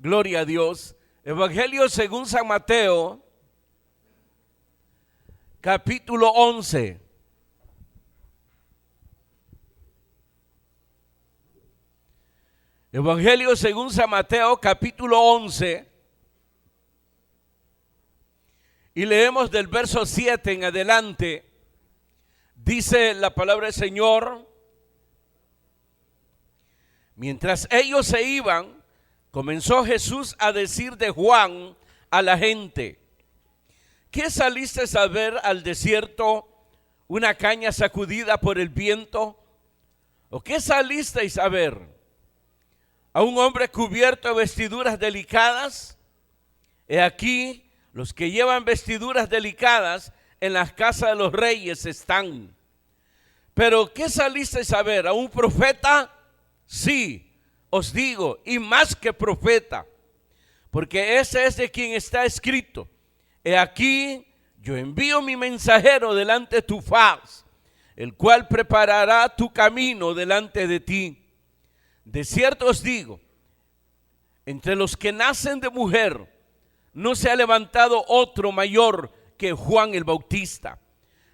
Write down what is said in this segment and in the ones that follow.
Gloria a Dios. Evangelio según San Mateo, capítulo 11. Evangelio según San Mateo, capítulo 11. Y leemos del verso 7 en adelante. Dice la palabra del Señor: mientras ellos se iban, comenzó Jesús a decir de Juan a la gente: ¿qué saliste a ver al desierto? ¿Una caña sacudida por el viento? ¿O qué salisteis a ver? ¿A un hombre cubierto de vestiduras delicadas? He aquí, los que llevan vestiduras delicadas en las casas de los reyes están. ¿Pero qué salisteis a ver? ¿A un profeta? Sí, os digo, y más que profeta, porque ese es de quien está escrito: he aquí, yo envío mi mensajero delante de tu faz, el cual preparará tu camino delante de ti. De cierto os digo, entre los que nacen de mujer, no se ha levantado otro mayor que Juan el Bautista,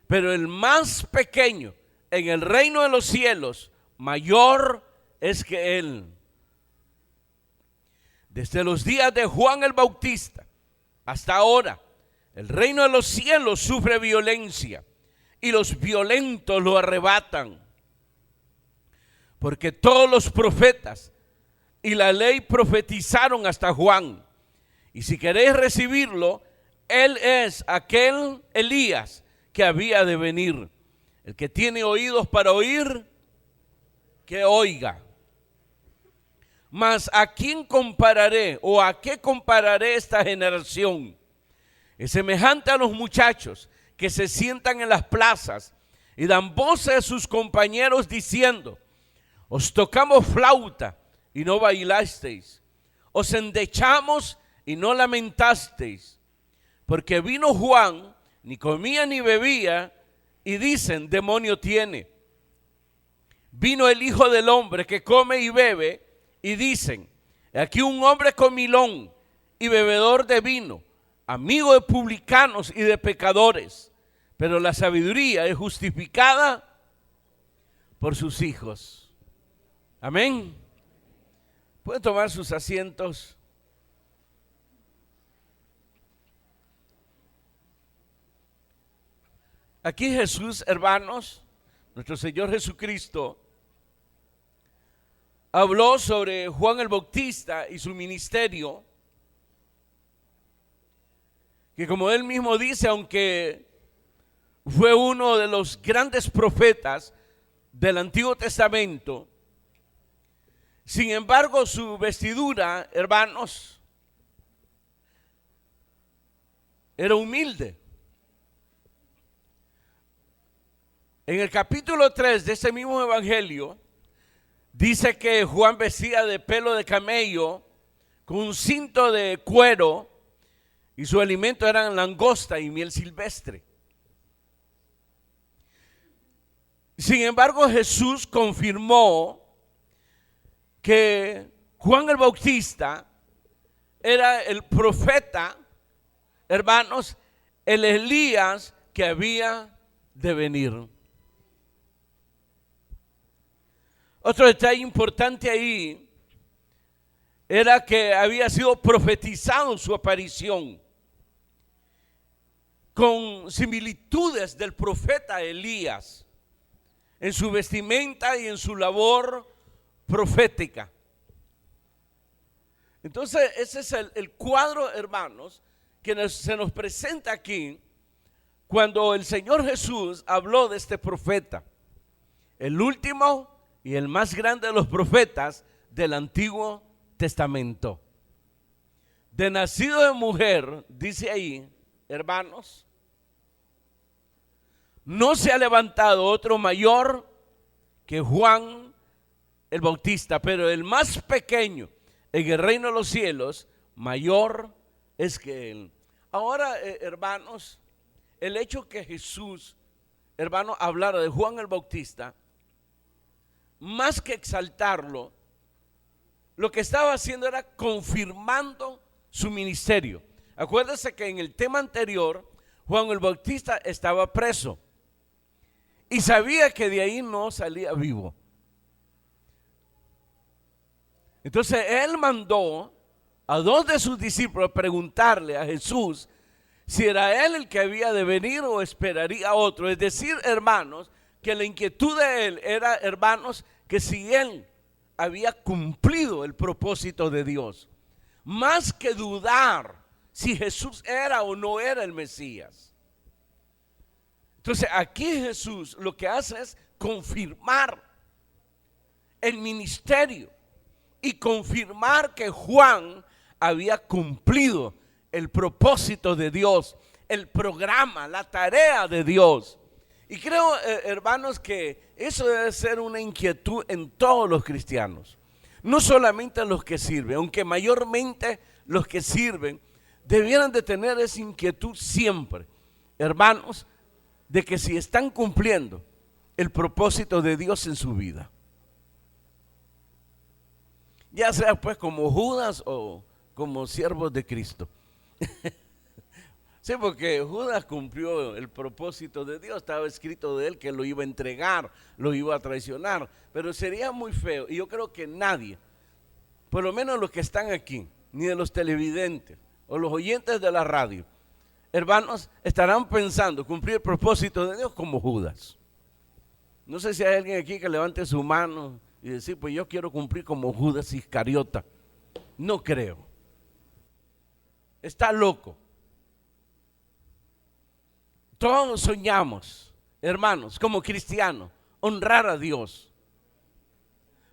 pero el más pequeño en el reino de los cielos, mayor es que él. Desde los días de Juan el Bautista hasta ahora, el reino de los cielos sufre violencia y los violentos lo arrebatan. Porque todos los profetas y la ley profetizaron hasta Juan. Y si queréis recibirlo, él es aquel Elías que había de venir. El que tiene oídos para oír, que oiga. Mas ¿a quién compararé o a qué compararé esta generación? Es semejante a los muchachos que se sientan en las plazas y dan voces a sus compañeros diciendo: os tocamos flauta y no bailasteis, os endechamos y no lamentasteis. Porque vino Juan, ni comía ni bebía, y dicen: demonio tiene. Vino el Hijo del Hombre, que come y bebe, y dicen: aquí un hombre comilón y bebedor de vino, amigo de publicanos y de pecadores. Pero la sabiduría es justificada por sus hijos. Amén. Pueden tomar sus asientos. Aquí Jesús, hermanos, nuestro Señor Jesucristo, habló sobre Juan el Bautista y su ministerio, que como él mismo dice, aunque fue uno de los grandes profetas del Antiguo Testamento, sin embargo su vestidura, hermanos, era humilde. En el capítulo 3 de ese mismo evangelio, dice que Juan vestía de pelo de camello, con un cinto de cuero, y su alimento eran langosta y miel silvestre. Sin embargo, Jesús confirmó que Juan el Bautista era el profeta, hermanos, el Elías que había de venir. Otro detalle importante ahí era que había sido profetizado su aparición con similitudes del profeta Elías en su vestimenta y en su labor profética. Entonces ese es el cuadro, hermanos, que se nos presenta aquí cuando el Señor Jesús habló de este profeta, el último y el más grande de los profetas del Antiguo Testamento. De nacido de mujer, dice ahí, hermanos, no se ha levantado otro mayor que Juan el Bautista, pero el más pequeño en el reino de los cielos, mayor es que él. Ahora, hermanos, el hecho que Jesús, hermano, hablara de Juan el Bautista, más que exaltarlo, lo que estaba haciendo era confirmando su ministerio. Acuérdense que en el tema anterior, Juan el Bautista estaba preso y sabía que de ahí no salía vivo. Entonces él mandó a dos de sus discípulos a preguntarle a Jesús si era él el que había de venir o esperaría a otro. Es decir, hermanos, que la inquietud de él era, hermanos, que si él había cumplido el propósito de Dios, más que dudar si Jesús era o no era el Mesías. Entonces aquí Jesús lo que hace es confirmar el ministerio y confirmar que Juan había cumplido el propósito de Dios, el programa, la tarea de Dios. Y creo, hermanos, que eso debe ser una inquietud en todos los cristianos, no solamente los que sirven, aunque mayormente los que sirven debieran de tener esa inquietud siempre, hermanos, de que si están cumpliendo el propósito de Dios en su vida, ya sea pues como Judas o como siervos de Cristo. Sí, porque Judas cumplió el propósito de Dios, estaba escrito de él que lo iba a entregar, lo iba a traicionar, pero sería muy feo, y yo creo que nadie, por lo menos los que están aquí, ni de los televidentes o los oyentes de la radio, hermanos, estarán pensando cumplir el propósito de Dios como Judas. No sé si hay alguien aquí que levante su mano y decir, pues yo quiero cumplir como Judas Iscariota. No creo. Está loco. Todos soñamos, hermanos, como cristianos, honrar a Dios.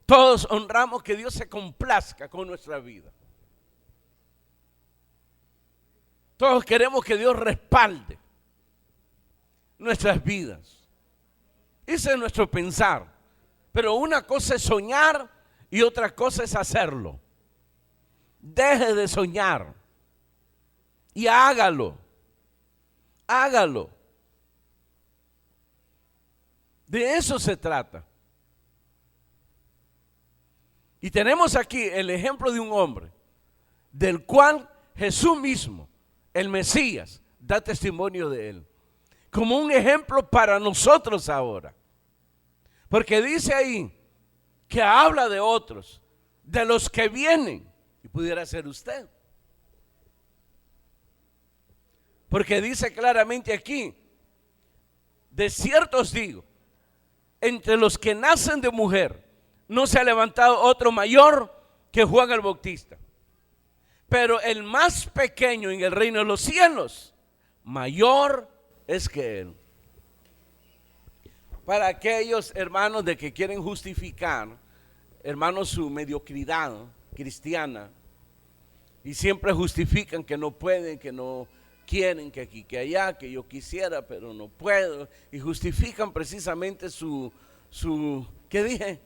Todos honramos que Dios se complazca con nuestra vida. Todos queremos que Dios respalde nuestras vidas. Ese es nuestro pensar. Pero una cosa es soñar y otra cosa es hacerlo. Deje de soñar y hágalo. Hágalo. De eso se trata. Y tenemos aquí el ejemplo de un hombre del cual Jesús mismo, el Mesías, da testimonio de él, como un ejemplo para nosotros ahora. Porque dice ahí que habla de otros, de los que vienen, y pudiera ser usted. Porque dice claramente aquí, de cierto os digo, entre los que nacen de mujer, no se ha levantado otro mayor que Juan el Bautista. Pero el más pequeño en el reino de los cielos, mayor es que él. Para aquellos hermanos de que quieren justificar, hermanos, su mediocridad cristiana, y siempre justifican que no pueden, que no quieren, que aquí, que allá, que yo quisiera, pero no puedo, y justifican precisamente su ¿qué dije?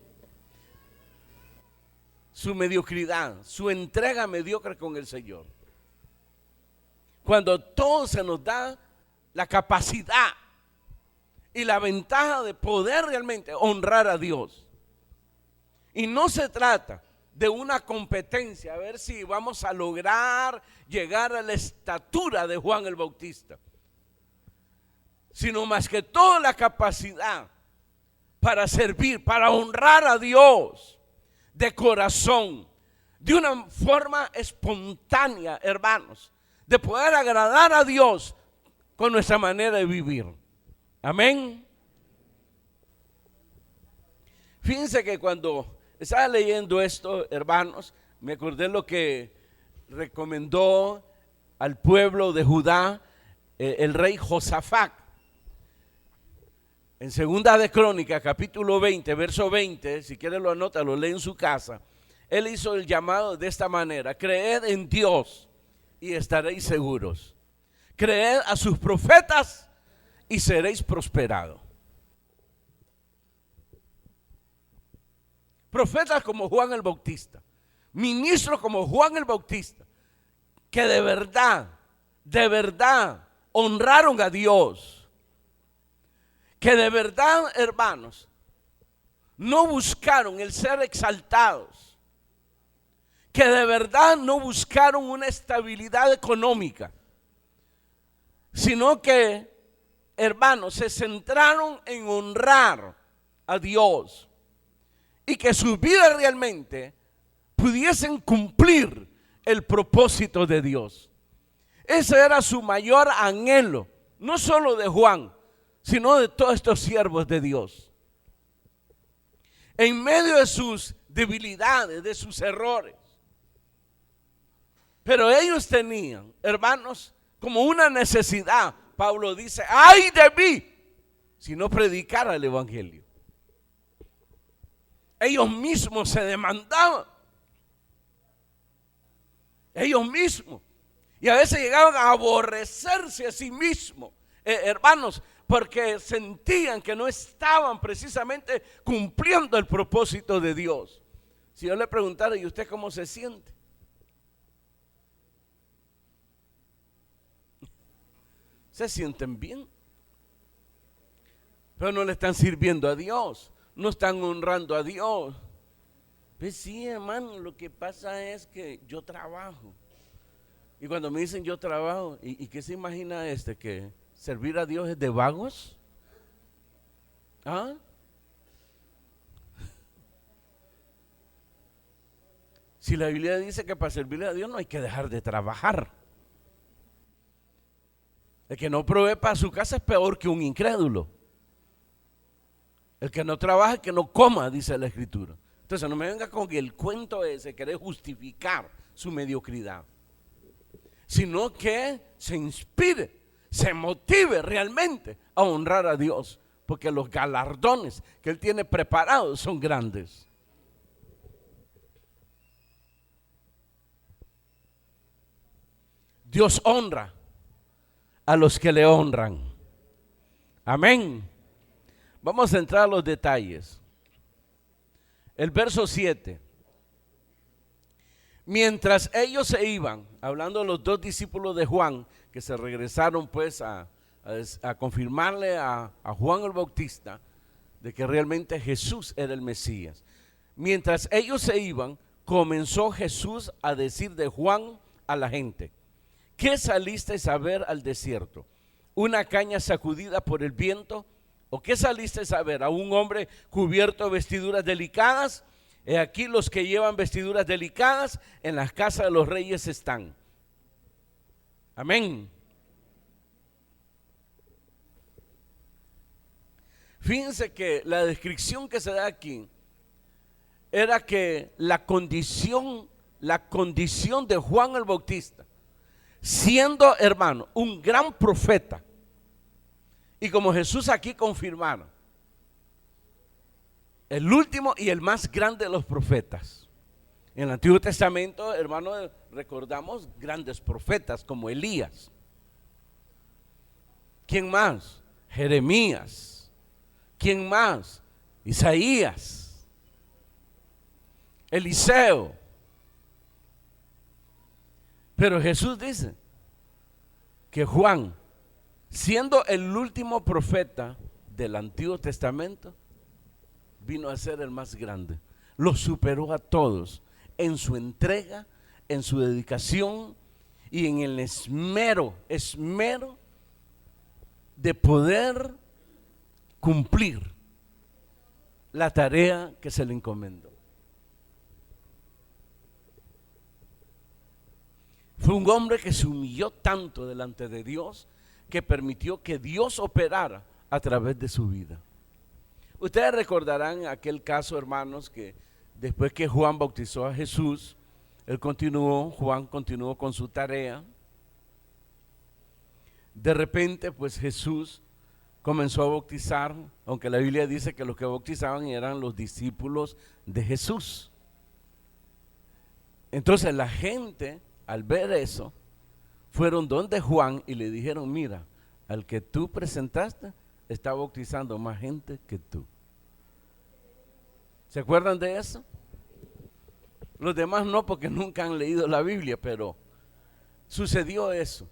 Su mediocridad, su entrega mediocre con el Señor. Cuando todo se nos da la capacidad y la ventaja de poder realmente honrar a Dios. Y no se trata de una competencia, a ver si vamos a lograr llegar a la estatura de Juan el Bautista, sino más que toda la capacidad para servir, para honrar a Dios de corazón, de una forma espontánea, hermanos, de poder agradar a Dios con nuestra manera de vivir. Amén. Fíjense que cuando estaba leyendo esto, hermanos, me acordé lo que recomendó al pueblo de Judá el rey Josafat. En Segunda de Crónicas, capítulo 20, verso 20, si quiere lo anota, lo lee en su casa. Él hizo el llamado de esta manera: creed en Dios y estaréis seguros. Creed a sus profetas y seréis prosperados. Profetas como Juan el Bautista, ministros como Juan el Bautista, que de verdad honraron a Dios, que de verdad, hermanos, no buscaron el ser exaltados, que de verdad no buscaron una estabilidad económica, sino que, hermanos, se centraron en honrar a Dios y que sus vidas realmente pudiesen cumplir el propósito de Dios. Ese era su mayor anhelo, no solo de Juan, sino de todos estos siervos de Dios. En medio de sus debilidades, de sus errores. Pero ellos tenían, hermanos, como una necesidad. Pablo dice: ¡ay de mí si no predicara el evangelio! Ellos mismos se demandaban. Ellos mismos. Y a veces llegaban a aborrecerse a sí mismos, hermanos, porque sentían que no estaban precisamente cumpliendo el propósito de Dios. Si yo le preguntara: ¿y usted cómo se siente? Se sienten bien, pero no le están sirviendo a Dios, no están honrando a Dios. Pues sí, hermano, lo que pasa es que yo trabajo. Y cuando me dicen yo trabajo, ¿y qué se imagina que servir a Dios es de vagos? ¿Ah? Si la Biblia dice que para servirle a Dios no hay que dejar de trabajar. El que no provee para su casa es peor que un incrédulo. El que no trabaja, que no coma, dice la Escritura. Entonces no me venga con el cuento ese, querer justificar su mediocridad, sino que se inspire, se motive realmente a honrar a Dios, porque los galardones que Él tiene preparados son grandes. Dios honra a los que le honran. Amén. Vamos a entrar a los detalles. El verso 7. Mientras ellos se iban, hablando de los dos discípulos de Juan, que se regresaron pues a confirmarle a Juan el Bautista de que realmente Jesús era el Mesías. Mientras ellos se iban, comenzó Jesús a decir de Juan a la gente: ¿qué salisteis a ver al desierto? ¿Una caña sacudida por el viento? ¿O qué salisteis a ver? ¿A un hombre cubierto de vestiduras delicadas? He aquí los que llevan vestiduras delicadas en las casas de los reyes están. Amén. Fíjense que la descripción que se da aquí era que la condición de Juan el Bautista, siendo, hermano, un gran profeta, y como Jesús aquí confirmaron, el último y el más grande de los profetas. En el Antiguo Testamento, hermano, recordamos grandes profetas como Elías. ¿Quién más? Jeremías. ¿Quién más? Isaías. Eliseo. Pero Jesús dice que Juan, siendo el último profeta del Antiguo Testamento, vino a ser el más grande. Lo superó a todos en su entrega, en su dedicación y en el esmero de poder cumplir la tarea que se le encomendó. Fue un hombre que se humilló tanto delante de Dios que permitió que Dios operara a través de su vida. Ustedes recordarán aquel caso, hermanos, que después que Juan bautizó a Jesús, Juan continuó con su tarea. De repente, pues Jesús comenzó a bautizar, aunque la Biblia dice que los que bautizaban eran los discípulos de Jesús. Entonces la gente, al ver eso, fueron donde Juan y le dijeron: mira, al que tú presentaste está bautizando más gente que tú. ¿Se acuerdan de eso? Los demás no, porque nunca han leído la Biblia, pero sucedió eso.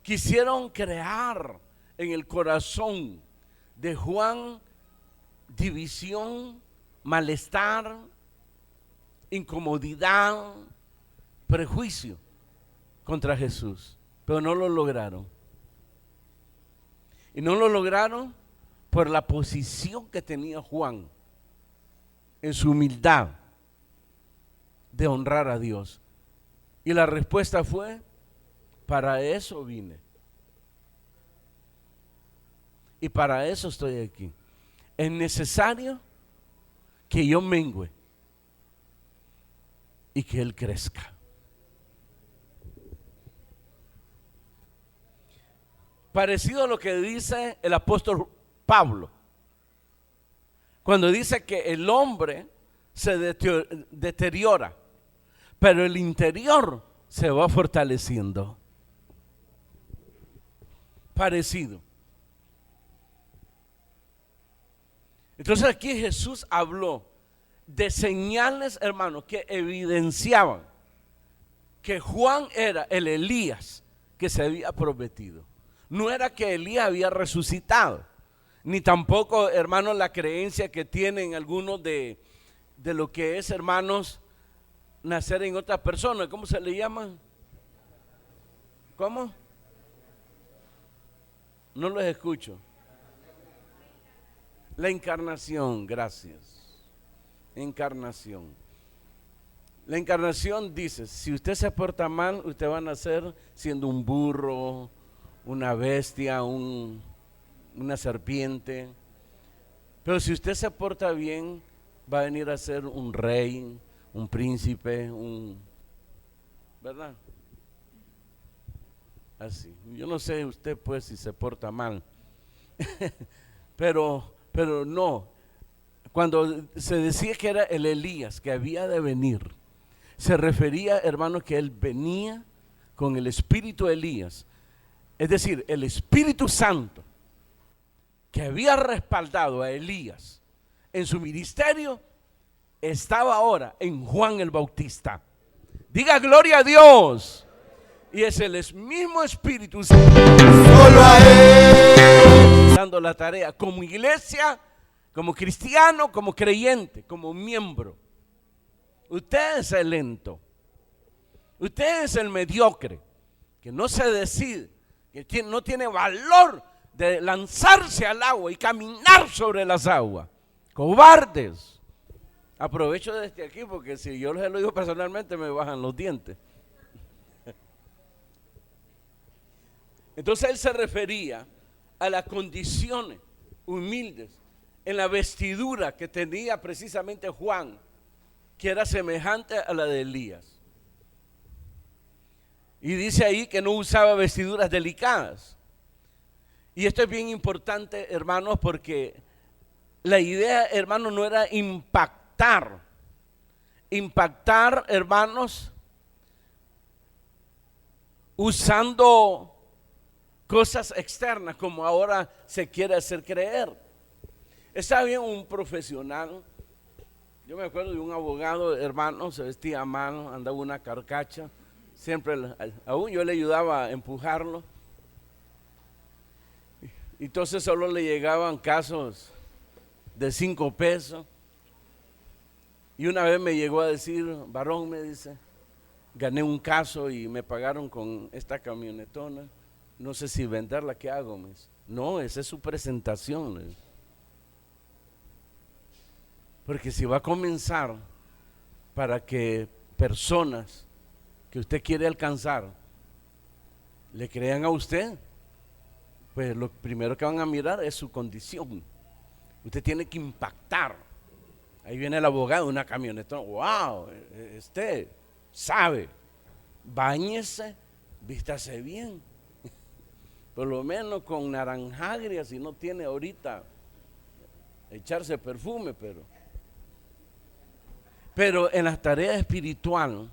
Quisieron crear en el corazón de Juan división, malestar, incomodidad, prejuicio contra Jesús, pero no lo lograron. Y no lo lograron por la posición que tenía Juan en su humildad de honrar a Dios. Y la respuesta fue: para eso vine. Y para eso estoy aquí. Es necesario que yo mengüe y que Él crezca. Parecido a lo que dice el apóstol Pablo, cuando dice que el hombre se deteriora, pero el interior se va fortaleciendo. Parecido. Entonces aquí Jesús habló de señales, hermanos, que evidenciaban que Juan era el Elías que se había prometido. No era que Elías había resucitado, ni tampoco, hermanos, la creencia que tienen algunos de lo que es, hermanos, nacer en otra persona. ¿Cómo se le llama? ¿Cómo? No los escucho. La encarnación, gracias. Encarnación. La encarnación dice: si usted se porta mal, usted va a nacer siendo un burro, una bestia, una serpiente. Pero si usted se porta bien, va a venir a ser un rey, un príncipe, ¿verdad? Así. Yo no sé usted pues si se porta mal. pero no. Cuando se decía que era el Elías que había de venir, se refería, hermanos, que él venía con el espíritu de Elías. Es decir, el Espíritu Santo que había respaldado a Elías en su ministerio estaba ahora en Juan el Bautista. Diga gloria a Dios. Y es el mismo Espíritu Santo solo a Él dando la tarea como iglesia, como cristiano, como creyente, como miembro. Usted es el lento, usted es el mediocre que no se decide, que no tiene valor de lanzarse al agua y caminar sobre las aguas. Cobardes. Aprovecho desde aquí porque si yo les lo digo personalmente me bajan los dientes. Entonces él se refería a las condiciones humildes en la vestidura que tenía precisamente Juan, que era semejante a la de Elías. Y dice ahí que no usaba vestiduras delicadas. Y esto es bien importante, hermanos, porque la idea, hermanos, no era impactar, hermanos, usando cosas externas como ahora se quiere hacer creer. Está bien un profesional. Yo me acuerdo de un abogado, hermano, se vestía a mano, andaba una carcacha, siempre, aún yo le ayudaba a empujarlo. Entonces solo le llegaban casos de 5 pesos. Y una vez me llegó a decir: varón, me dice, gané un caso y me pagaron con esta camionetona, no sé si venderla, ¿qué hago? Me dice. No, esa es su presentación. Porque si va a comenzar para que personas que usted quiere alcanzar le crean a usted, pues lo primero que van a mirar es su condición. Usted tiene que impactar. Ahí viene el abogado, una camioneta. Wow, usted sabe, báñese, vístase bien. Por lo menos con naranjagria, si no tiene ahorita echarse perfume, pero en las tareas espirituales,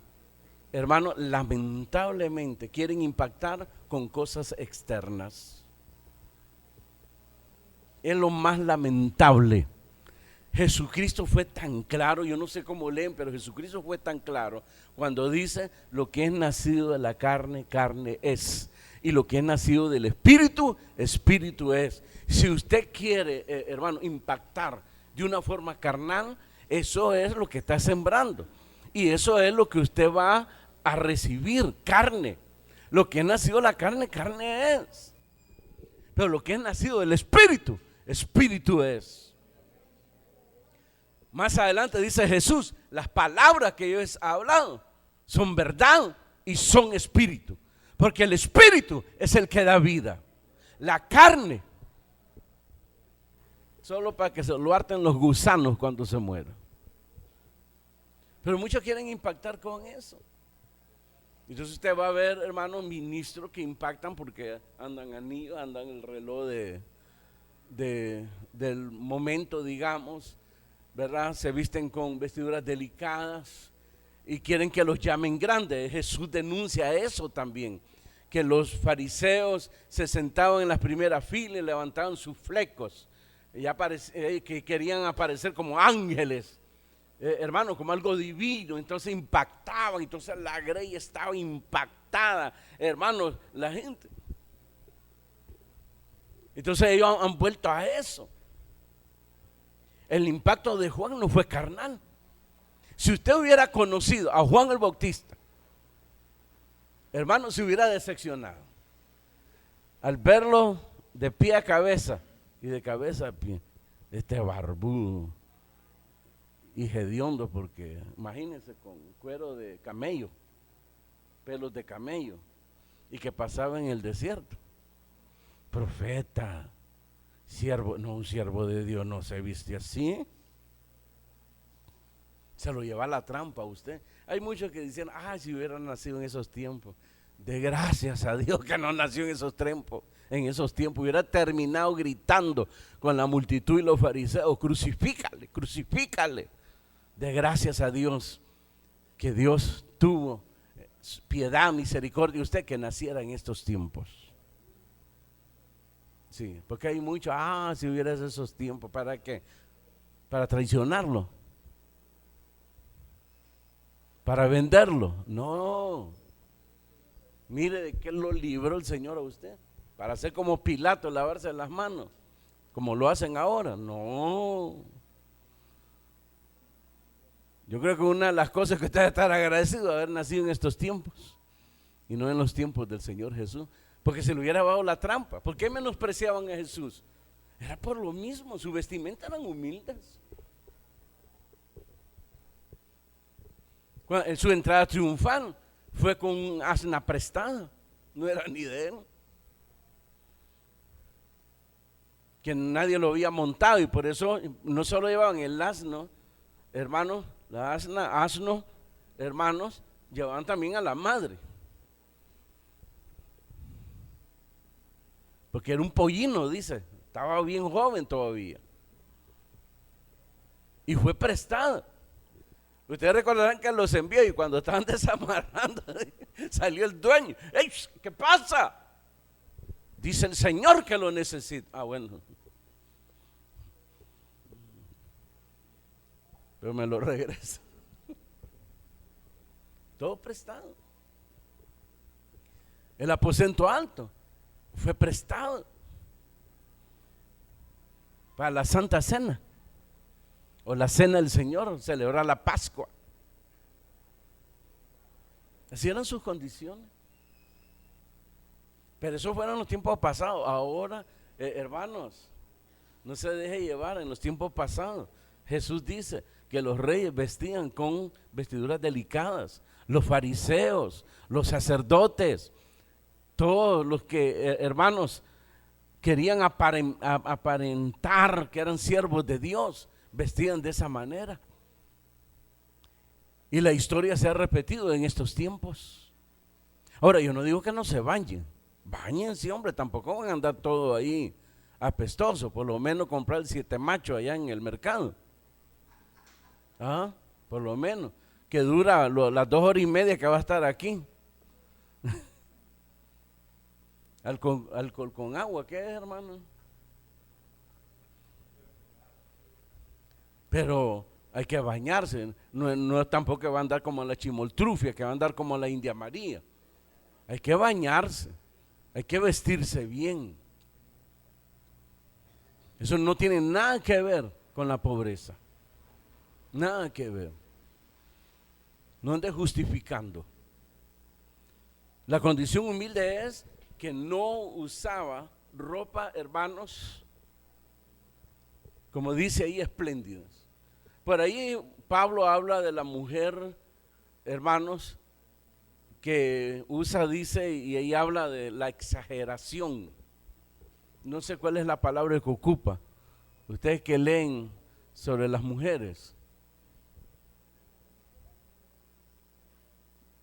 hermano, lamentablemente quieren impactar con cosas externas. Es lo más lamentable. Jesucristo fue tan claro, yo no sé cómo leen, pero Jesucristo fue tan claro cuando dice: lo que es nacido de la carne, carne es, y lo que es nacido del Espíritu, Espíritu es. Si usted quiere, hermano, impactar de una forma carnal, eso es lo que está sembrando. Y eso es lo que usted va a recibir, carne. Lo que ha nacido la carne, carne es. Pero lo que es nacido del Espíritu, Espíritu es. Más adelante dice Jesús, las palabras que yo he hablado son verdad y son espíritu. Porque el Espíritu es el que da vida. La carne, solo para que se lo harten los gusanos cuando se muera. Pero muchos quieren impactar con eso. Entonces usted va a ver, hermanos, ministros que impactan porque andan anillos, andan el reloj del momento, digamos, ¿verdad? Se visten con vestiduras delicadas y quieren que los llamen grandes. Jesús denuncia eso también, que los fariseos se sentaban en las primeras filas y levantaban sus flecos, que querían aparecer como ángeles. Hermano, como algo divino, entonces impactaban, entonces la grey estaba impactada, hermanos, la gente. Entonces ellos han vuelto a eso. El impacto de Juan no fue carnal. Si usted hubiera conocido a Juan el Bautista, hermano, se hubiera decepcionado al verlo de pie a cabeza y de cabeza a pie, este barbudo y hediondo, porque imagínense, con cuero de camello, pelos de camello, y que pasaba en el desierto. Profeta, siervo, no, un siervo de Dios no se viste así. Se lo lleva a la trampa a usted. Hay muchos que dicen, si hubiera nacido en esos tiempos. De gracias a Dios que no nació en esos tiempos. En esos tiempos hubiera terminado gritando con la multitud y los fariseos, crucifícale, crucifícale. De gracias a Dios que Dios tuvo piedad, misericordia de usted que naciera en estos tiempos. Sí, porque hay mucho, si hubiera esos tiempos, ¿para qué? Para traicionarlo, para venderlo. No, mire de qué lo libró el Señor a usted, para ser como Pilato, lavarse las manos, como lo hacen ahora. No. Yo creo que una de las cosas que usted debe estar agradecido de haber nacido en estos tiempos y no en los tiempos del Señor Jesús, porque se le hubiera dado la trampa. ¿Por qué menospreciaban a Jesús? Era por lo mismo, su vestimenta eran humildes. En su entrada triunfal fue con un asna prestada, no era ni de él, que nadie lo había montado, y por eso no solo llevaban el asno, hermanos, la asno, hermanos, llevaban también a la madre, porque era un pollino, dice, estaba bien joven todavía, y fue prestado. Ustedes recordarán que los envió y cuando estaban desamarrando salió el dueño. ¡Ey! ¿Qué pasa? Dice el Señor que lo necesita. Bueno, pero me lo regresa. Todo prestado. El aposento alto fue prestado para la Santa Cena o la Cena del Señor, celebrar la Pascua. Así eran sus condiciones. Pero eso fueron los tiempos pasados. Ahora, hermanos, no se deje llevar. En los tiempos pasados Jesús dice que los reyes vestían con vestiduras delicadas. Los fariseos, los sacerdotes, todos los que, hermanos, querían aparentar que eran siervos de Dios, vestían de esa manera. Y la historia se ha repetido en estos tiempos. Ahora, yo no digo que no se bañen. Báñense, hombre, tampoco van a andar todo ahí apestoso. Por lo menos comprar el 7 macho allá en el mercado. Por lo menos, que dura las 2 horas y media que va a estar aquí. Alcohol con agua, ¿qué es, hermano? Pero hay que bañarse. No es tampoco que va a andar como la chimoltrufia, que va a andar como la India María. Hay que bañarse, hay que vestirse bien. Eso no tiene nada que ver con la pobreza. Nada que ver. No ande justificando. La condición humilde es que no usaba ropa, hermanos, como dice ahí, espléndidas. Por ahí Pablo habla de la mujer, hermanos, que usa, dice, y ahí habla de la exageración. No sé cuál es la palabra que ocupa. Ustedes que leen sobre las mujeres.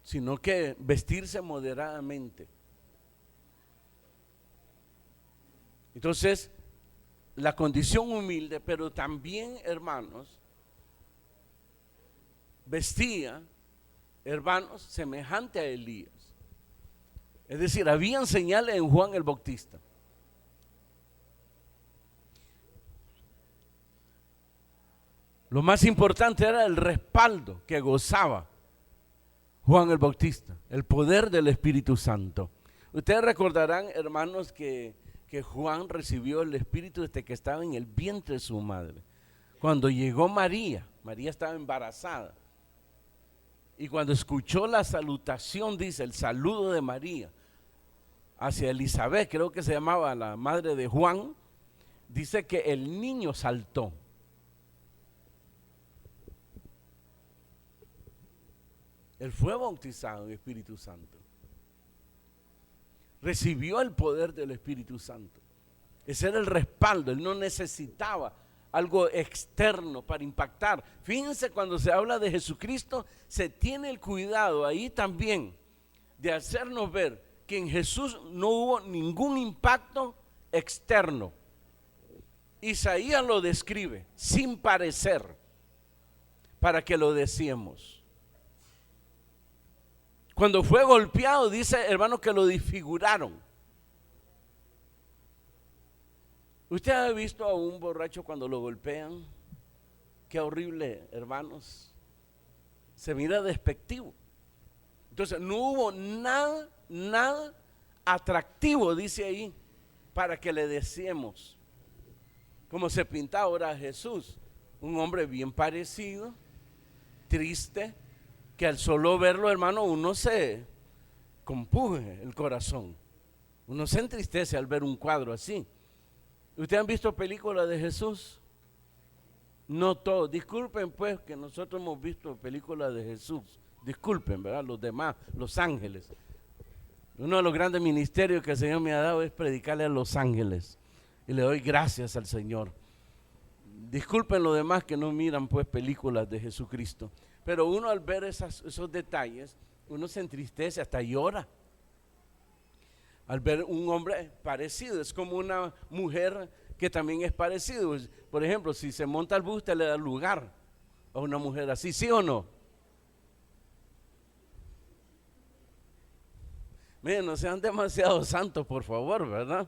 Sino que vestirse moderadamente. Entonces, la condición humilde, pero también, hermanos, vestía, hermanos, semejante a Elías. Es decir, habían señales en Juan el Bautista. Lo más importante era el respaldo que gozaba Juan el Bautista, el poder del Espíritu Santo. Ustedes recordarán, hermanos, que Juan recibió el Espíritu desde que estaba en el vientre de su madre. Cuando llegó María estaba embarazada. Y cuando escuchó la salutación, dice, el saludo de María hacia Elizabeth, creo que se llamaba la madre de Juan, dice que el niño saltó. Él fue bautizado en el Espíritu Santo. Recibió el poder del Espíritu Santo. Ese era el respaldo. Él no necesitaba algo externo para impactar. Fíjense, cuando se habla de Jesucristo, se tiene el cuidado ahí también de hacernos ver que en Jesús no hubo ningún impacto externo. Isaías lo describe sin parecer, para que lo deseemos. Cuando fue golpeado, dice, hermano, que lo desfiguraron. ¿Usted ha visto a un borracho cuando lo golpean? Qué horrible, hermanos. Se mira despectivo. Entonces, no hubo nada atractivo, dice ahí, para que le deseemos. Como se pinta ahora a Jesús, un hombre bien parecido, triste, que al solo verlo, hermano, uno se compuje el corazón. Uno se entristece al ver un cuadro así. ¿Ustedes han visto películas de Jesús? No todos. Disculpen pues que nosotros hemos visto películas de Jesús. Disculpen, ¿verdad? Los demás, los ángeles. Uno de los grandes ministerios que el Señor me ha dado es predicarle a los ángeles. Y le doy gracias al Señor. Disculpen los demás que no miran pues películas de Jesucristo. Pero uno al ver esos detalles, uno se entristece, hasta llora. Al ver un hombre parecido, es como una mujer que también es parecido. Por ejemplo, si se monta al bus, usted le da lugar a una mujer así, ¿sí o no? Miren, no sean demasiado santos, por favor, ¿verdad?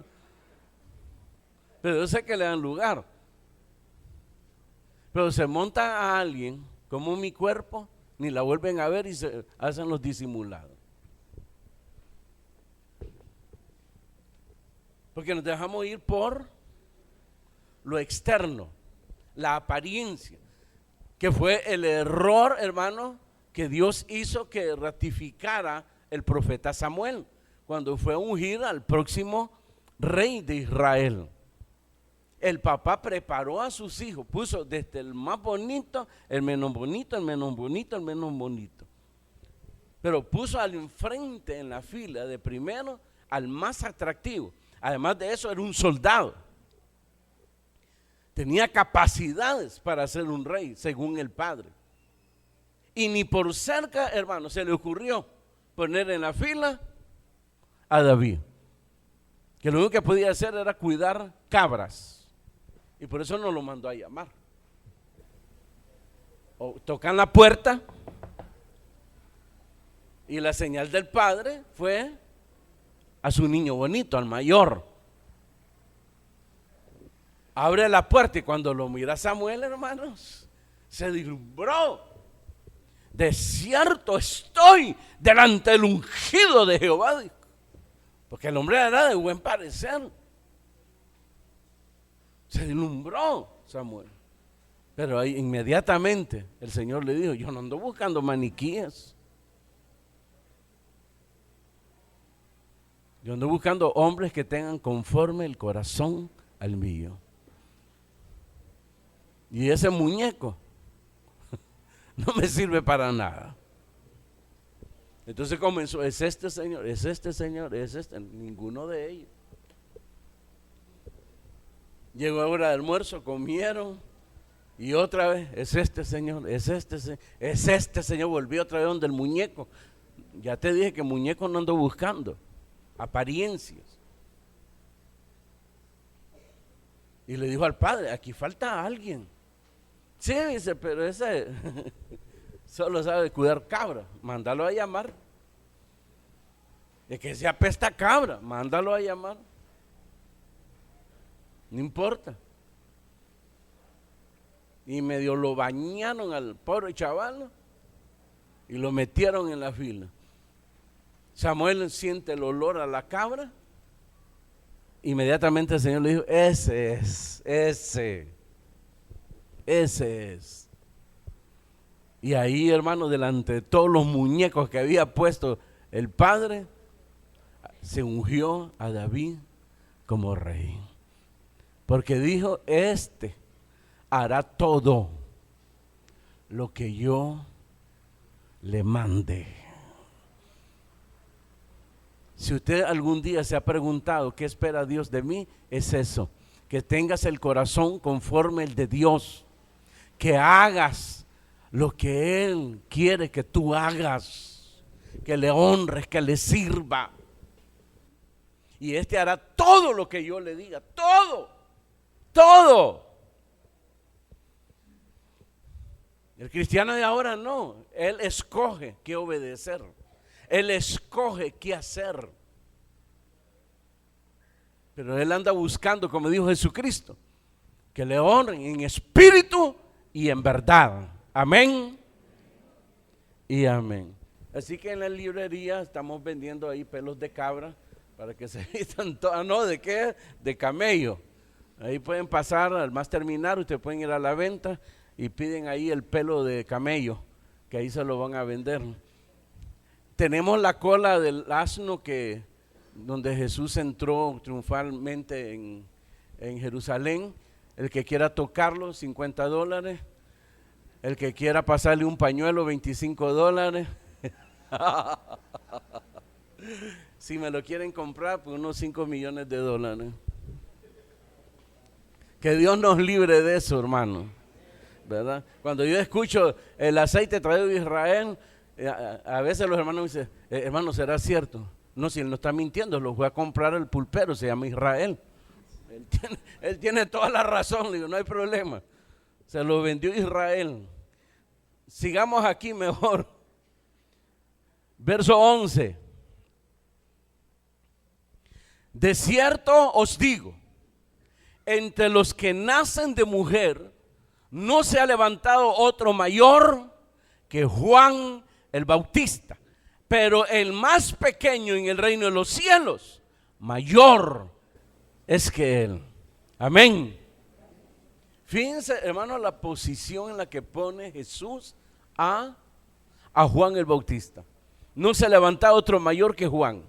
Pero yo sé que le dan lugar. Pero se monta a alguien como mi cuerpo, ni la vuelven a ver y se hacen los disimulados. Porque nos dejamos ir por lo externo, la apariencia, que fue el error, hermano, que Dios hizo que ratificara el profeta Samuel, cuando fue a ungir al próximo rey de Israel. El papá preparó a sus hijos, puso desde el más bonito, el menos bonito, el menos bonito, el menos bonito. Pero puso al enfrente en la fila de primero al más atractivo. Además de eso, era un soldado. Tenía capacidades para ser un rey, según el padre. Y ni por cerca, hermano, se le ocurrió poner en la fila a David, que lo único que podía hacer era cuidar cabras. Y por eso no lo mandó a llamar. O tocan la puerta y la señal del padre fue a su niño bonito, al mayor. Abre la puerta y cuando lo mira Samuel, hermanos, se deslumbró. De cierto estoy delante del ungido de Jehová. Porque el hombre era de buen parecer. Se deslumbró Samuel. Pero ahí inmediatamente el Señor le dijo, yo no ando buscando maniquíes. Yo ando buscando hombres que tengan conforme el corazón al mío. Y ese muñeco no me sirve para nada. Entonces comenzó, es este señor, es este señor, es este, ninguno de ellos. Llegó la hora de almuerzo, comieron y otra vez, es este señor, es este señor, es este señor. Volvió otra vez donde el muñeco. Ya te dije que muñeco no ando buscando, apariencias. Y le dijo al padre, aquí falta alguien. Sí, dice, pero ese solo sabe cuidar cabra, mándalo a llamar. Es que se apesta cabra, mándalo a llamar. No importa. Y medio lo bañaron al pobre chaval y lo metieron en la fila. Samuel siente el olor a la cabra. Inmediatamente el Señor le dijo, ese es. Y ahí, hermano, delante de todos los muñecos que había puesto el padre, se ungió a David como rey. Porque dijo, este hará todo lo que yo le mande. Si usted algún día se ha preguntado qué espera Dios de mí, es eso, que tengas el corazón conforme el de Dios, que hagas lo que Él quiere que tú hagas, que le honres, que le sirva. Y este hará todo lo que yo le diga, todo. El cristiano de ahora no, él escoge qué obedecer, él escoge qué hacer. Pero él anda buscando, como dijo Jesucristo, que le honren en espíritu y en verdad. Amén y amén. Así que en la librería estamos vendiendo ahí pelos de cabra para que se vistan todas. No, ¿de qué? De camello. Ahí pueden pasar al más terminar, ustedes pueden ir a la venta y piden ahí el pelo de camello, que ahí se lo van a vender. Tenemos la cola del asno donde Jesús entró triunfalmente en Jerusalén. El que quiera tocarlo, $50. El que quiera pasarle un pañuelo, $25. Si me lo quieren comprar, pues unos $5 millones. Que Dios nos libre de eso, hermano, ¿verdad? Cuando yo escucho el aceite traído de Israel, a veces los hermanos me dicen, hermano, ¿será cierto? No, si él no está mintiendo, lo voy a comprar el pulpero, se llama Israel. Él tiene toda la razón, le digo, no hay problema. Se lo vendió Israel. Sigamos aquí mejor. Verso 11. De cierto os digo, entre los que nacen de mujer, no se ha levantado otro mayor que Juan el Bautista, pero el más pequeño en el reino de los cielos, mayor es que él. Amén. Fíjense, hermano, la posición en la que pone Jesús a Juan el Bautista. No se ha levantado otro mayor que Juan.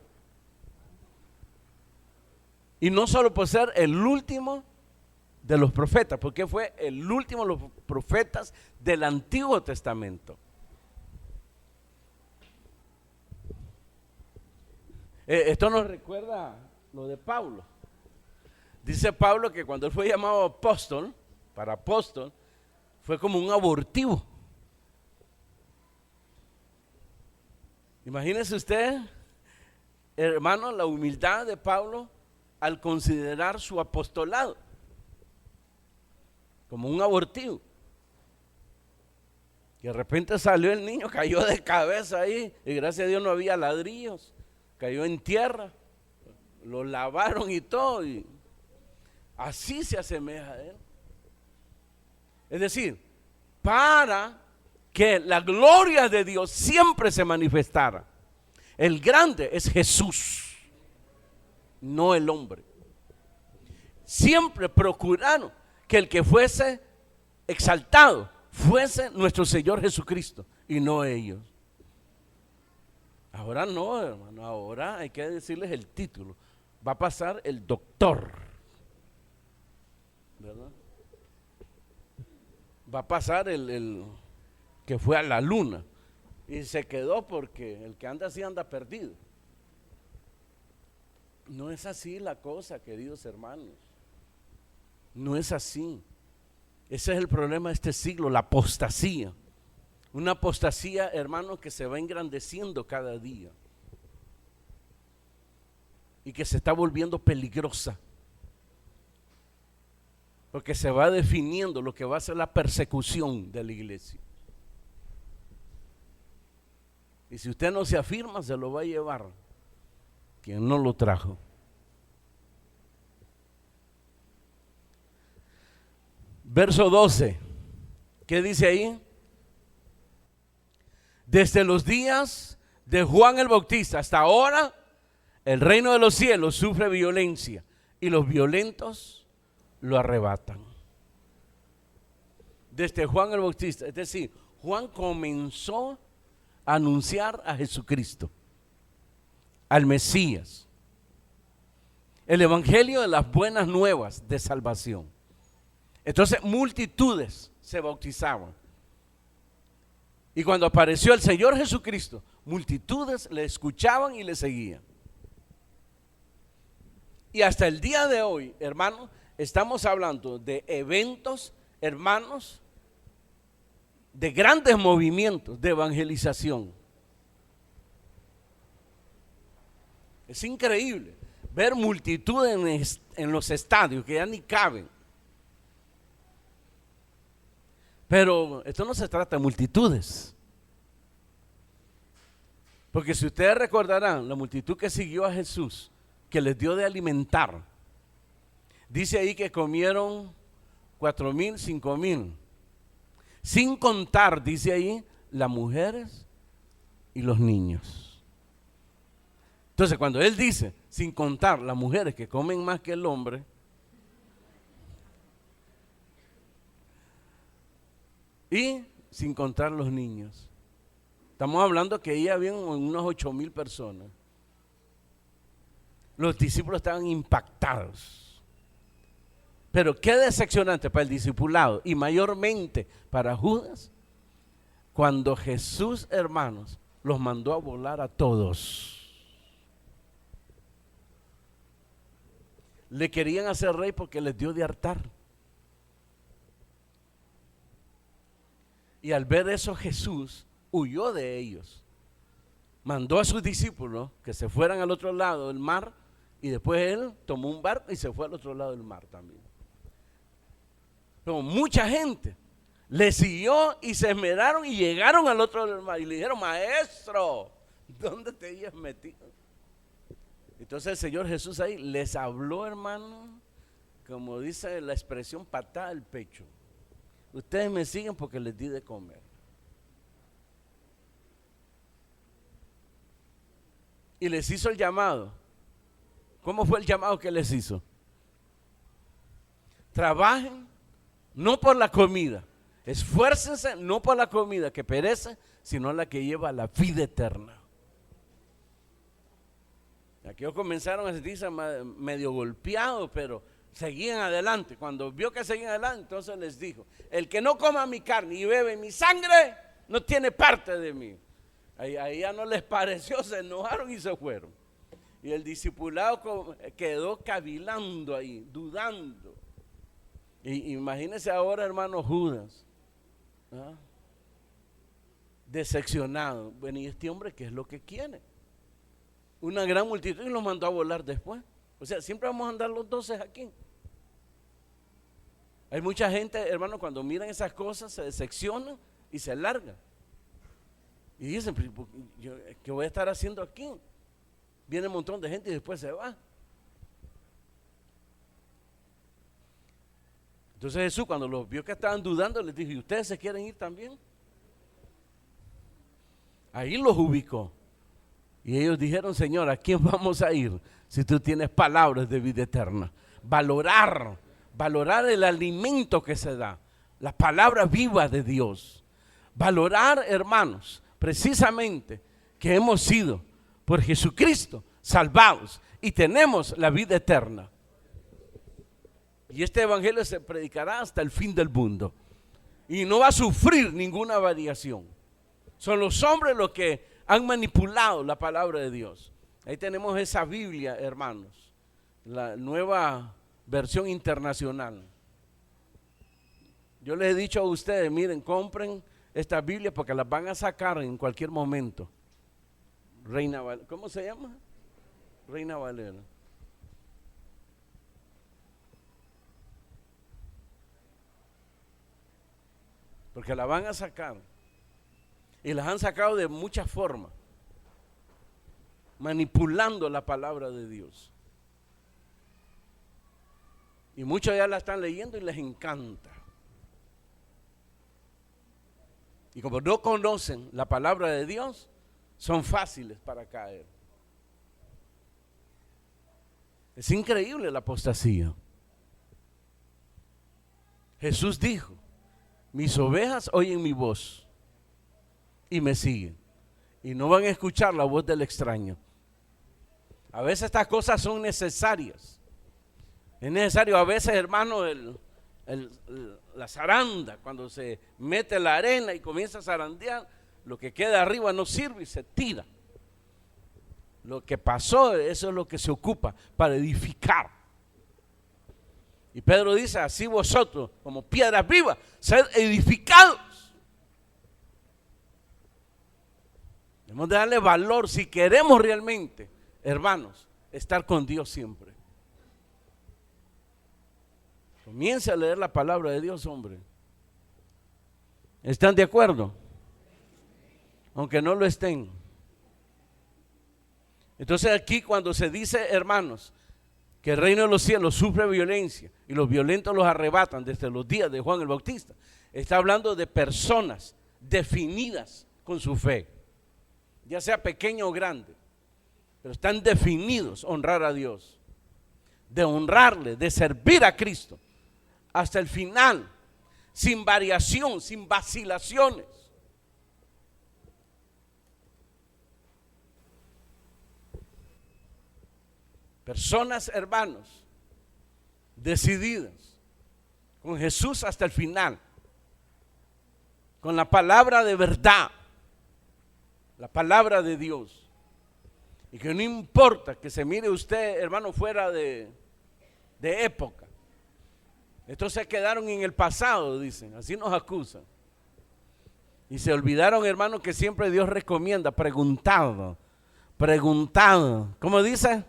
Y no solo por ser el último de los profetas, porque fue el último de los profetas del Antiguo Testamento. Esto nos recuerda lo de Pablo. Dice Pablo que cuando él fue llamado apóstol, fue como un abortivo. Imagínese usted, hermano, la humildad de Pablo al considerar su apostolado como un abortivo. Y de repente salió el niño, cayó de cabeza ahí, y gracias a Dios no había ladrillos, cayó en tierra, lo lavaron y todo, y así se asemeja a él. Es decir, para que la gloria de Dios siempre se manifestara, el grande es Jesús, no el hombre. Siempre procuraron que el que fuese exaltado fuese nuestro Señor Jesucristo y no ellos. Ahora no, hermano, ahora hay que decirles el título. Va a pasar el doctor, ¿verdad? Va a pasar el que fue a la luna y se quedó porque el que anda así anda perdido. No es así la cosa, queridos hermanos. No es así. Ese es el problema de este siglo, la apostasía. Una apostasía, hermano, que se va engrandeciendo cada día y que se está volviendo peligrosa, porque se va definiendo lo que va a ser la persecución de la iglesia. Y si usted no se afirma, se lo va a llevar quien no lo trajo. Verso 12, ¿qué dice ahí? Desde los días de Juan el Bautista hasta ahora, el reino de los cielos sufre violencia y los violentos lo arrebatan. Desde Juan el Bautista, es decir, Juan comenzó a anunciar a Jesucristo, al Mesías, el evangelio de las buenas nuevas de salvación. Entonces multitudes se bautizaban. Y cuando apareció el Señor Jesucristo, multitudes le escuchaban y le seguían. Y hasta el día de hoy, hermanos, estamos hablando de eventos, hermanos, de grandes movimientos de evangelización. Es increíble ver multitudes en los estadios que ya ni caben. Pero esto no se trata de multitudes. Porque si ustedes recordarán, la multitud que siguió a Jesús, que les dio de alimentar, dice ahí que comieron 4,000, 5,000. Sin contar, dice ahí, las mujeres y los niños. Entonces, cuando él dice, sin contar las mujeres que comen más que el hombre, y sin contar los niños, estamos hablando que ahí habían unos 8,000 personas. Los discípulos estaban impactados. Pero qué decepcionante para el discipulado y mayormente para Judas, cuando Jesús, hermanos, los mandó a volar a todos. Le querían hacer rey porque les dio de hartar. Y al ver eso, Jesús huyó de ellos. Mandó a sus discípulos que se fueran al otro lado del mar, y después él tomó un barco y se fue al otro lado del mar también. Pero mucha gente le siguió y se esmeraron y llegaron al otro lado del mar y le dijeron: maestro, ¿dónde te habías metido? Entonces el Señor Jesús ahí les habló, hermano, como dice la expresión, patada al pecho. Ustedes me siguen porque les di de comer. Y les hizo el llamado. ¿Cómo fue el llamado que les hizo? Trabajen no por la comida, esfuércense no por la comida que perece, sino la que lleva a la vida eterna. Aquellos comenzaron a sentirse medio golpeados, pero seguían adelante. Cuando vio que seguían adelante, entonces les dijo: el que no coma mi carne y bebe mi sangre, no tiene parte de mí. Ahí ya no les pareció, se enojaron y se fueron. Y el discipulado quedó cavilando ahí, dudando. Y imagínense ahora, hermano Judas, ¿ah? Decepcionado. Bueno, ¿y este hombre qué es lo que quiere? Una gran multitud, y los mandó a volar después. O sea, siempre vamos a andar los 12 aquí. Hay mucha gente, hermano, cuando miran esas cosas se decepcionan y se largan. Y dicen: ¿qué voy a estar haciendo aquí? Viene un montón de gente y después se va. Entonces Jesús, cuando los vio que estaban dudando, les dijo: ¿y ustedes se quieren ir también? Ahí los ubicó. Y ellos dijeron: Señor, ¿a quién vamos a ir si tú tienes palabras de vida eterna? Valorar el alimento que se da. la palabra viva de Dios. Valorar, hermanos, precisamente que hemos sido por Jesucristo salvados y tenemos la vida eterna. Y este evangelio se predicará hasta el fin del mundo y no va a sufrir ninguna variación. Son los hombres los que han manipulado la palabra de Dios. Ahí tenemos esa Biblia, hermanos, la nueva versión internacional. Yo les he dicho a ustedes, miren, compren esta Biblia porque las van a sacar en cualquier momento. Reina Valera, ¿cómo se llama? Reina Valera. Porque la van a sacar. Y las han sacado de muchas formas, manipulando la palabra de Dios. Y muchos ya la están leyendo y les encanta. Y como no conocen la palabra de Dios, son fáciles para caer. Es increíble la apostasía. Jesús dijo: mis ovejas oyen mi voz y me siguen, y no van a escuchar la voz del extraño. A veces estas cosas son necesarias. Es necesario a veces, hermano, la zaranda, cuando se mete la arena y comienza a zarandear, lo que queda arriba no sirve y se tira. Lo que pasó, eso es lo que se ocupa para edificar. Y Pedro dice: así vosotros, como piedras vivas, sed edificados. Debemos de darle valor si queremos realmente, hermanos, estar con Dios siempre. Comience a leer la palabra de Dios, hombre. ¿Están de acuerdo? Aunque no lo estén. Entonces aquí cuando se dice, hermanos, que el reino de los cielos sufre violencia y los violentos los arrebatan desde los días de Juan el Bautista, está hablando de personas definidas con su fe, ya sea pequeño o grande, pero están definidos a honrar a Dios, de honrarle, de servir a Cristo hasta el final, sin variación, sin vacilaciones. Personas, hermanos, decididas con Jesús hasta el final, con la palabra de verdad, la palabra de Dios, y que no importa que se mire usted, hermano, fuera de época. Estos se quedaron en el pasado, dicen, así nos acusan. Y se olvidaron, hermano, que siempre Dios recomienda: preguntado, ¿cómo dice?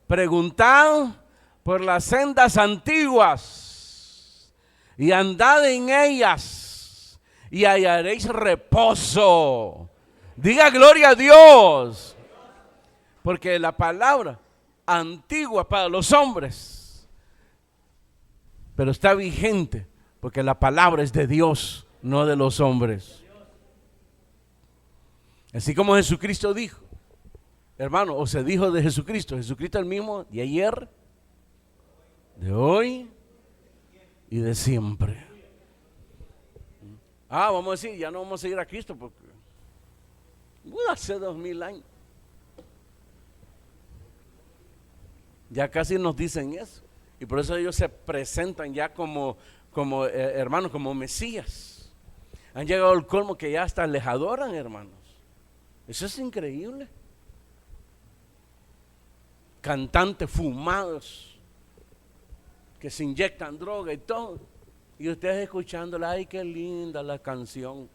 Preguntad por las sendas antiguas y andad en ellas y hallaréis reposo. Diga gloria a Dios. Porque la palabra antigua para los hombres, pero está vigente porque la palabra es de Dios, no de los hombres. Así como Jesucristo dijo, hermano, o se dijo de Jesucristo: Jesucristo el mismo de ayer, de hoy y de siempre. Vamos a decir, ya no vamos a seguir a Cristo porque hace 2000 años. Ya casi nos dicen eso. Y por eso ellos se presentan ya como hermanos, como Mesías. Han llegado al colmo que ya hasta les adoran, hermanos. Eso es increíble. Cantantes fumados que se inyectan droga y todo, y ustedes escuchándola: ay, qué linda la canción.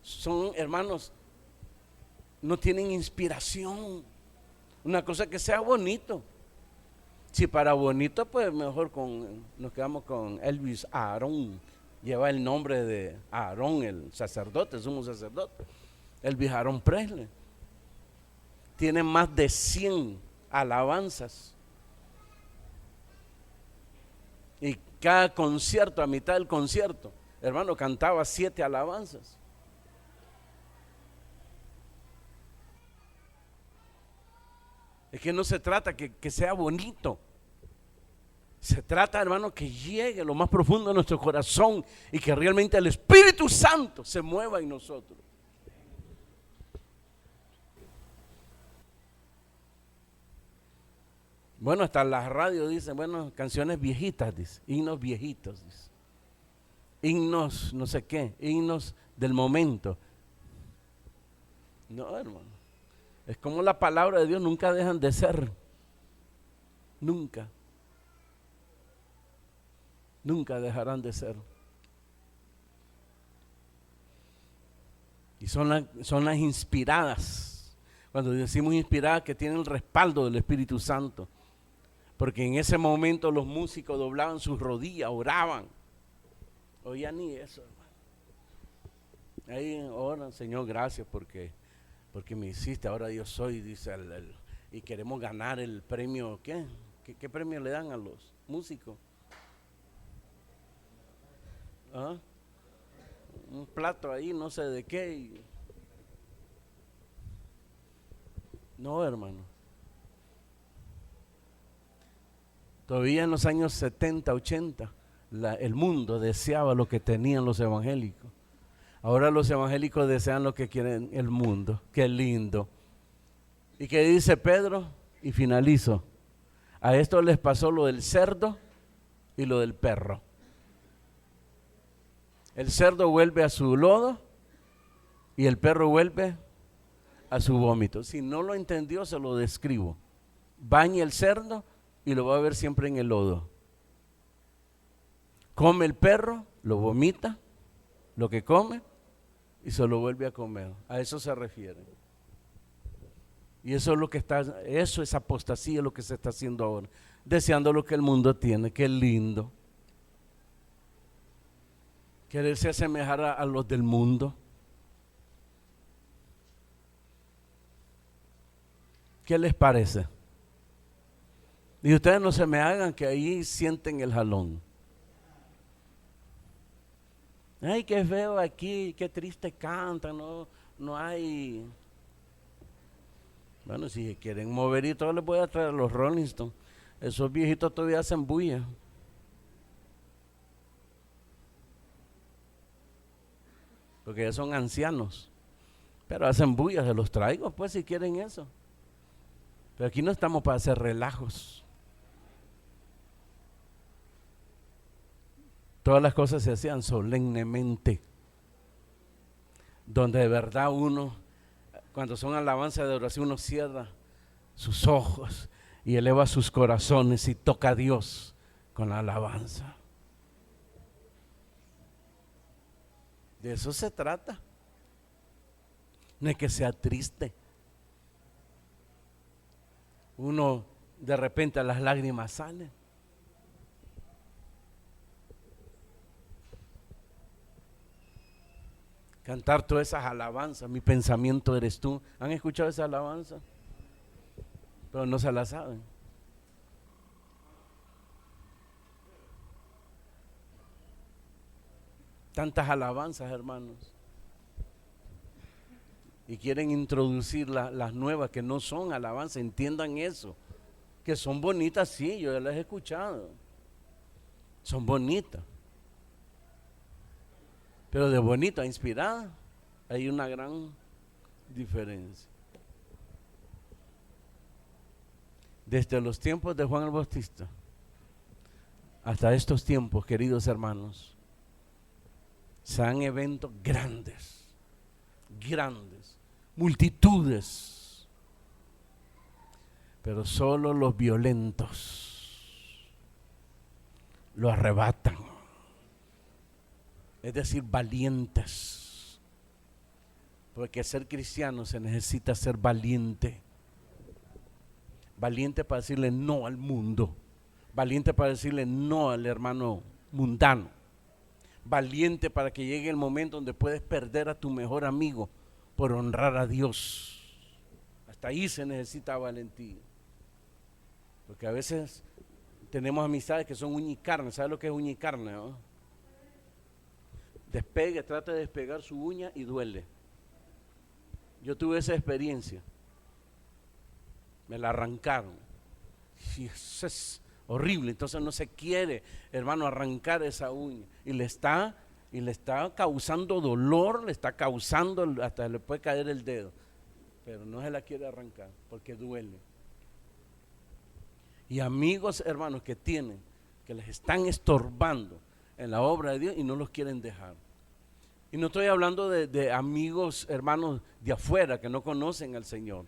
Son, hermanos, no tienen inspiración. Una cosa que sea bonito. Si para bonito, pues mejor nos quedamos con Elvis Aarón. Lleva el nombre de Aarón, el sacerdote, es un sacerdote. Elvis Aarón Presley. Tiene más de 100 alabanzas. Y cada concierto, a mitad del concierto, hermano, cantaba 7 alabanzas. Es que no se trata que sea bonito, Se trata, hermano, que llegue a lo más profundo de nuestro corazón y que realmente el Espíritu Santo se mueva en nosotros. Bueno, hasta la radio dice, bueno, canciones viejitas, dice, himnos viejitos, dice. Himnos no sé qué, himnos del momento. No, hermano, es como la palabra de Dios, nunca dejan de ser, nunca dejarán de ser. Y son las inspiradas, cuando decimos inspiradas, que tienen el respaldo del Espíritu Santo, porque en ese momento los músicos doblaban sus rodillas, oraban. Hoy ya ni eso, hermano. Ahí oran, Señor, gracias porque me hiciste, ahora yo soy, dice y queremos ganar el premio. ¿Qué premio le dan a los músicos? ¿Ah? Un plato ahí, no sé de qué. No, hermano. Todavía en los años 70, 80, el mundo deseaba lo que tenían los evangélicos. Ahora los evangélicos desean lo que quieren el mundo. Qué lindo. ¿Y qué dice Pedro? Y finalizo. A esto les pasó lo del cerdo y lo del perro. El cerdo vuelve a su lodo y el perro vuelve a su vómito. Si no lo entendió, se lo describo. Baña el cerdo y lo va a ver siempre en el lodo. Come el perro, lo vomita, lo que come, y se lo vuelve a comer. A eso se refiere. Y eso es lo que eso es apostasía, lo que se está haciendo ahora. Deseando lo que el mundo tiene, qué lindo. Quererse asemejar a los del mundo. ¿Qué les parece? Y ustedes no se me hagan que ahí sienten el jalón. Ay, qué feo aquí, qué triste canta, no hay. Bueno, si quieren mover y todo, les voy a traer a los Rolling Stones. Esos viejitos todavía hacen bulla. Porque ya son ancianos. Pero hacen bulla, se los traigo, pues, si quieren eso. Pero aquí no estamos para hacer relajos. Todas las cosas se hacían solemnemente. Donde de verdad uno, cuando son alabanzas de oración, uno cierra sus ojos y eleva sus corazones y toca a Dios con la alabanza. De eso se trata. No es que sea triste. Uno de repente las lágrimas salen. Cantar todas esas alabanzas, mi pensamiento eres tú. ¿Han escuchado esa alabanza? Pero no se la saben. Tantas alabanzas, hermanos. Y quieren introducir las nuevas que no son alabanzas. Entiendan eso. Que son bonitas, sí, yo ya las he escuchado. Son bonitas. Pero de bonita a inspirada hay una gran diferencia. Desde los tiempos de Juan el Bautista hasta estos tiempos, queridos hermanos, se dan eventos grandes, multitudes, pero solo los violentos lo arrebatan. Es decir, valientes. Porque ser cristiano se necesita ser valiente. Valiente para decirle no al mundo. Valiente para decirle no al hermano mundano. Valiente para que llegue el momento donde puedes perder a tu mejor amigo por honrar a Dios. Hasta ahí se necesita valentía. Porque a veces tenemos amistades que son uña y carne. ¿Sabes lo que es uña y carne, no? Trata de despegar su uña y duele. Yo tuve esa experiencia. Me la arrancaron. Y eso es horrible. Entonces no se quiere, hermano, arrancar esa uña y le está causando dolor, le está causando, hasta le puede caer el dedo, pero no se la quiere arrancar porque duele. Y amigos, hermanos, que tienen, que les están estorbando en la obra de Dios y no los quieren dejar. Y no estoy hablando de amigos, hermanos, de afuera que no conocen al Señor.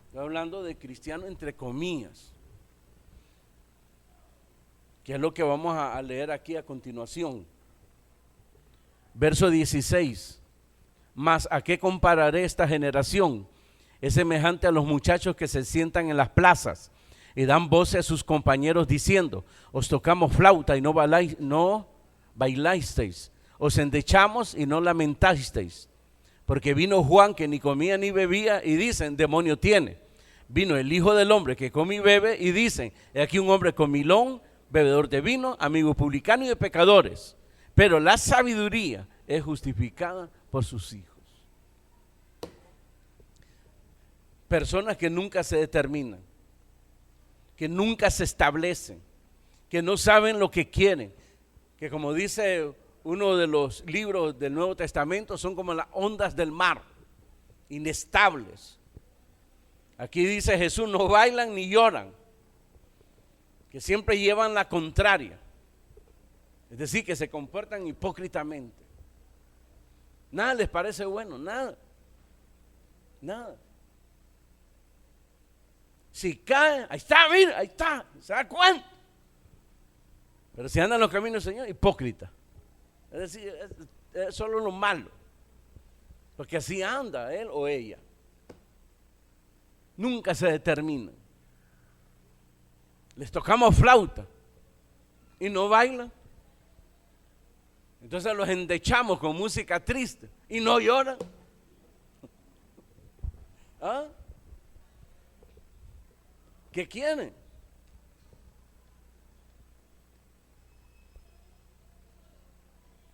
Estoy hablando de cristianos entre comillas, que es lo que vamos a leer aquí a continuación. Verso 16. Mas ¿a qué compararé esta generación? Es semejante a los muchachos que se sientan en las plazas y dan voces a sus compañeros diciendo: os tocamos flauta y no bailasteis, os endechamos y no lamentasteis. Porque vino Juan, que ni comía ni bebía, y dicen: demonio tiene. Vino el Hijo del Hombre, que come y bebe, y dicen: he aquí un hombre comilón, bebedor de vino, amigo publicano y de pecadores. Pero la sabiduría es justificada por sus hijos. Personas que nunca se determinan, que nunca se establecen, que no saben lo que quieren, que, como dice uno de los libros del Nuevo Testamento, son como las ondas del mar, inestables. Aquí dice Jesús: no bailan ni lloran, que siempre llevan la contraria, es decir, que se comportan hipócritamente. Nada les parece bueno, nada. Si cae, ahí está, mira, ahí está, ¿se da cuenta? Pero si andan en los caminos del Señor, hipócrita. Es decir, es solo lo malo, porque así anda él o ella. Nunca se determinan. Les tocamos flauta y no bailan. Entonces los endechamos con música triste y no lloran. ¿Ah? ¿Qué quieren?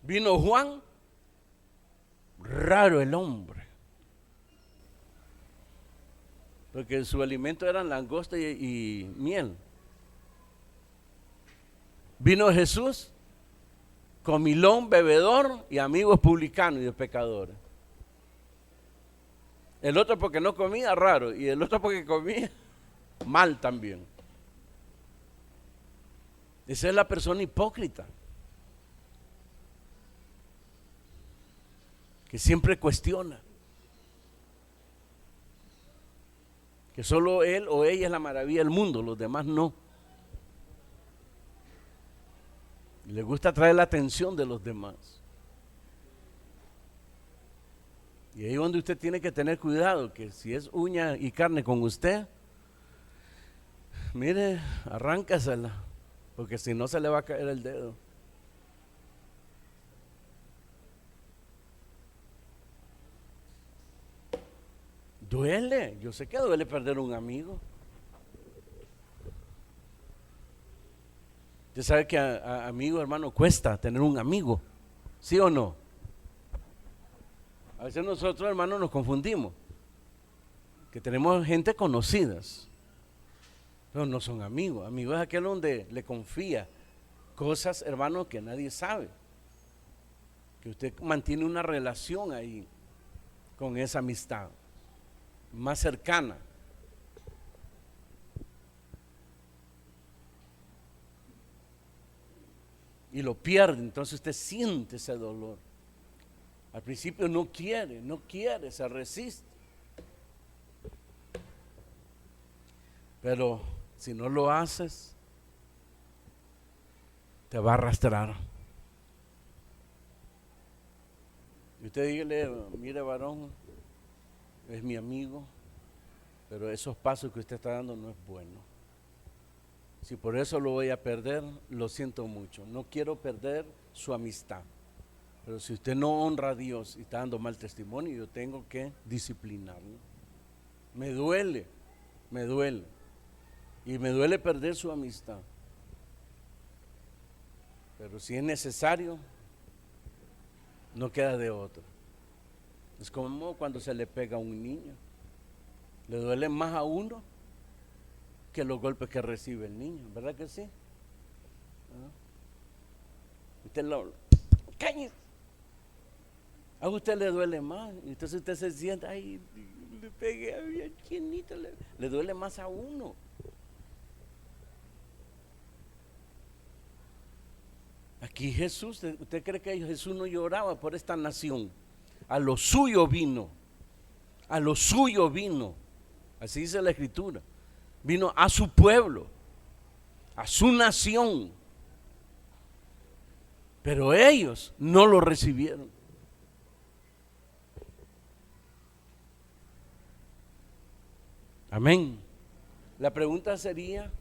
Vino Juan, raro el hombre, porque su alimento eran langosta y miel. Vino Jesús, comilón, bebedor y amigos publicanos y de pecadores. El otro porque no comía, raro, y el otro porque comía mal también. Esa es la persona hipócrita, que siempre cuestiona, que solo él o ella es la maravilla del mundo, los demás no. Le gusta atraer la atención de los demás. Y ahí es donde usted tiene que tener cuidado, que si es uña y carne con usted, mire, arráncasela, porque si no se le va a caer el dedo. Duele, yo sé que duele perder un amigo. Usted sabe que amigo, hermano, cuesta tener un amigo, ¿sí o no? A veces nosotros, hermanos, nos confundimos, que tenemos gente conocidas, pero no son amigos. Amigo es aquel donde le confía cosas, hermano, que nadie sabe, que usted mantiene una relación ahí con esa amistad más cercana. Y lo pierde, entonces usted siente ese dolor. Al principio no quiere, se resiste. Pero si no lo haces, te va a arrastrar. Y usted dígale: mire, varón, es mi amigo, pero esos pasos que usted está dando no es bueno. Si por eso lo voy a perder, lo siento mucho. No quiero perder su amistad. Pero si usted no honra a Dios y está dando mal testimonio, yo tengo que disciplinarlo. Me duele. Y me duele perder su amistad. Pero si es necesario, no queda de otra. Es como cuando se le pega a un niño. Le duele más a uno que los golpes que recibe el niño, ¿verdad que sí? Usted lo cállese. A usted le duele más, entonces usted se sienta, ay, le pegué a mi chinito, le duele más a uno. Aquí Jesús, ¿usted cree que Jesús no lloraba por esta nación? A lo suyo vino, a lo suyo vino, así dice la Escritura, vino a su pueblo, a su nación, pero ellos no lo recibieron. Amén. La pregunta sería,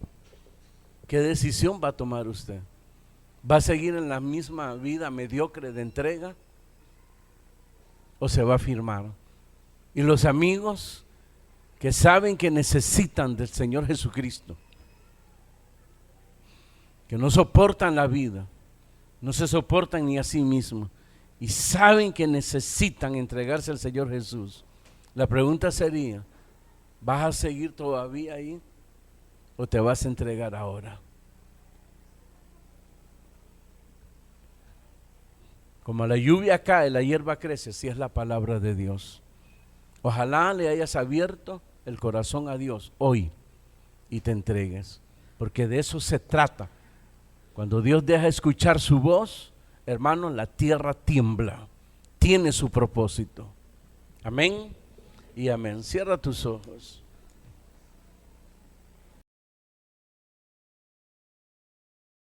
¿qué decisión va a tomar usted? ¿Va a seguir en la misma vida mediocre de entrega o se va a firmar? Y los amigos que saben que necesitan del Señor Jesucristo, que no soportan la vida, no se soportan ni a sí mismos y saben que necesitan entregarse al Señor Jesús, la pregunta sería, ¿vas a seguir todavía ahí o te vas a entregar ahora? Como la lluvia cae, la hierba crece, así es la palabra de Dios. Ojalá le hayas abierto el corazón a Dios hoy y te entregues, porque de eso se trata. Cuando Dios deja escuchar su voz, hermano, la tierra tiembla, tiene su propósito. Amén y amén. Cierra tus ojos.